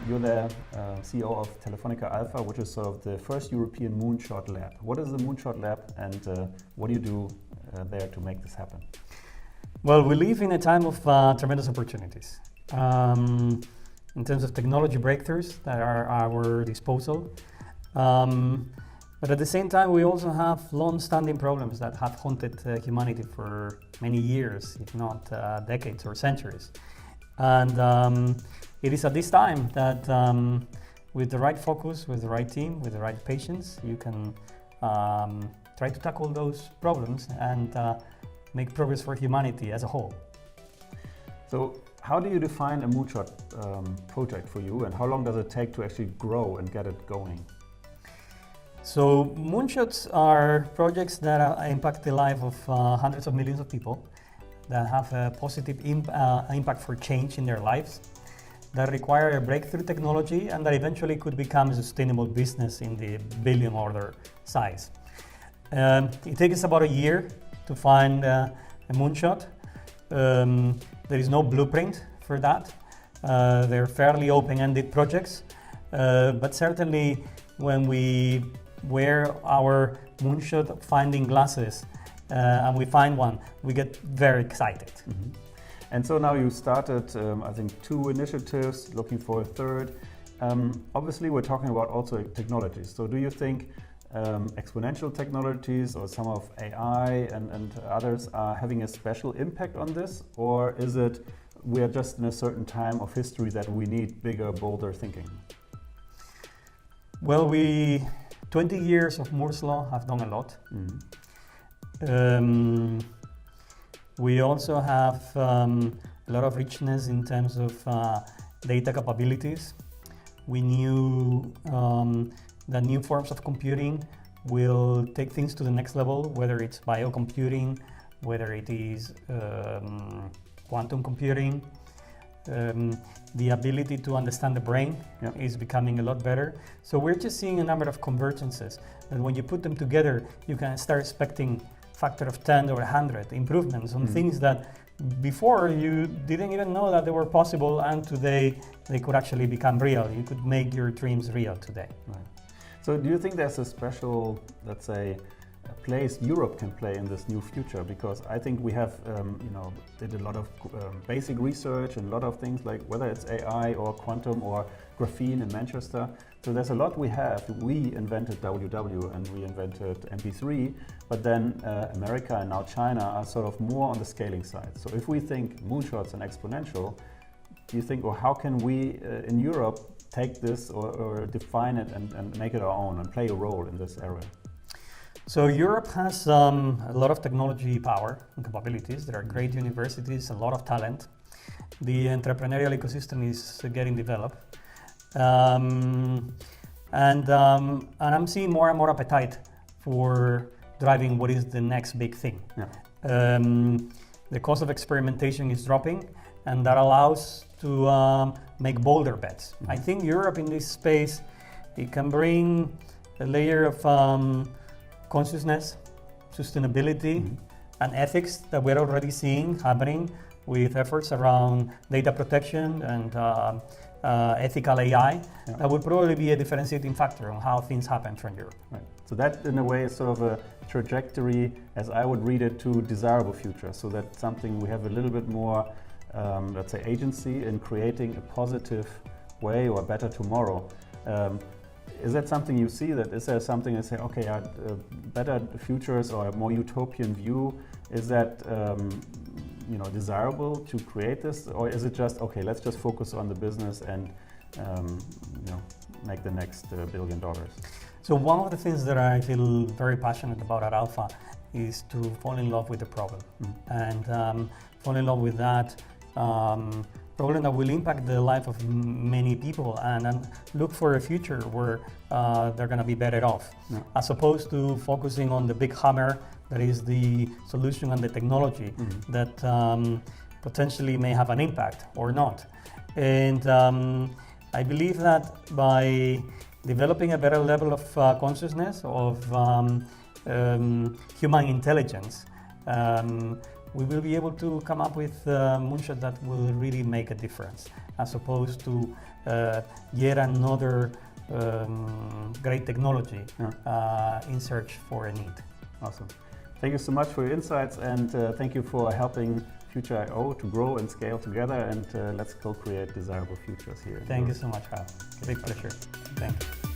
you're the CEO of Telefonica Alpha, which is sort of the first European Moonshot lab. What is the Moonshot lab, and what do you do there to make this happen? Well, we live in a time of tremendous opportunities in terms of technology breakthroughs that are at our disposal. But at the same time, we also have long-standing problems that have haunted humanity for many years, if not decades or centuries. And it is at this time that with the right focus, with the right team, with the right patience, you can try to tackle those problems and make progress for humanity as a whole. So how do you define a Moonshot project for you, and how long does it take to actually grow and get it going? So Moonshots are projects that impact the life of hundreds of millions of people, that have a positive impact for change in their lives, that require a breakthrough technology, and that eventually could become a sustainable business in the billion order size. It takes us about a year to find a moonshot. There is no blueprint for that. They're fairly open-ended projects, but certainly when we wear our moonshot finding glasses and we find one, we get very excited. Mm-hmm. And so now you started, I think, 2 initiatives, looking for a third. Obviously, we're talking about also technologies. So do you think exponential technologies or some of AI and others are having a special impact on this? Or is it we're just in a certain time of history that we need bigger, bolder thinking? Well, 20 years of Moore's Law have done a lot. Mm-hmm. We also have a lot of richness in terms of data capabilities. We knew that new forms of computing will take things to the next level, whether it's biocomputing, whether it is quantum computing. The ability to understand the brain is becoming a lot better. So we're just seeing a number of convergences, and when you put them together, you can start expecting factor of 10 or 100 improvements on things that before you didn't even know that they were possible, and today they could actually become real. You could make your dreams real today. Right. So do you think there's a special, let's say, a place Europe can play in this new future? Because I think we have, did a lot of basic research and a lot of things, like whether it's AI or quantum or graphene in Manchester. So there's a lot we have. We invented WW and we invented MP3, but then America and now China are sort of more on the scaling side. So if we think moonshots and exponential, do you think, or how can we in Europe take this or define it and make it our own and play a role in this area? So Europe has a lot of technology power and capabilities. There are great universities, a lot of talent. The entrepreneurial ecosystem is getting developed. And I'm seeing more and more appetite for driving what is the next big thing. Yeah. The cost of experimentation is dropping, and that allows to make bolder bets. Mm-hmm. I think Europe in this space, it can bring a layer of consciousness, sustainability, and ethics that we're already seeing happening with efforts around data protection and ethical AI. Yeah. That would probably be a differentiating factor on how things happen from Europe. Right. So that, in a way, is sort of a trajectory, as I would read it, to desirable future. So that's something we have a little bit more, let's say, agency in creating a positive way or a better tomorrow. Is that something you see? That is there something that say, okay, better futures or a more utopian view? Is that desirable to create this, or is it just okay? Let's just focus on the business and make the next $1 billion. So one of the things that I feel very passionate about at Alpha is to fall in love with the problem, and fall in love with that problem that will impact the life of many people, and look for a future where they're going to be better off, as opposed to focusing on the big hammer that is the solution and the technology that potentially may have an impact or not. And I believe that by developing a better level of consciousness, of human intelligence, we will be able to come up with Moonshot that will really make a difference, as opposed to yet another great technology in search for a need. Awesome. Thank you so much for your insights, and thank you for helping Future.io to grow and scale together, and let's co-create desirable futures here. Thank you so much, Pablo. Big pleasure. Thank you.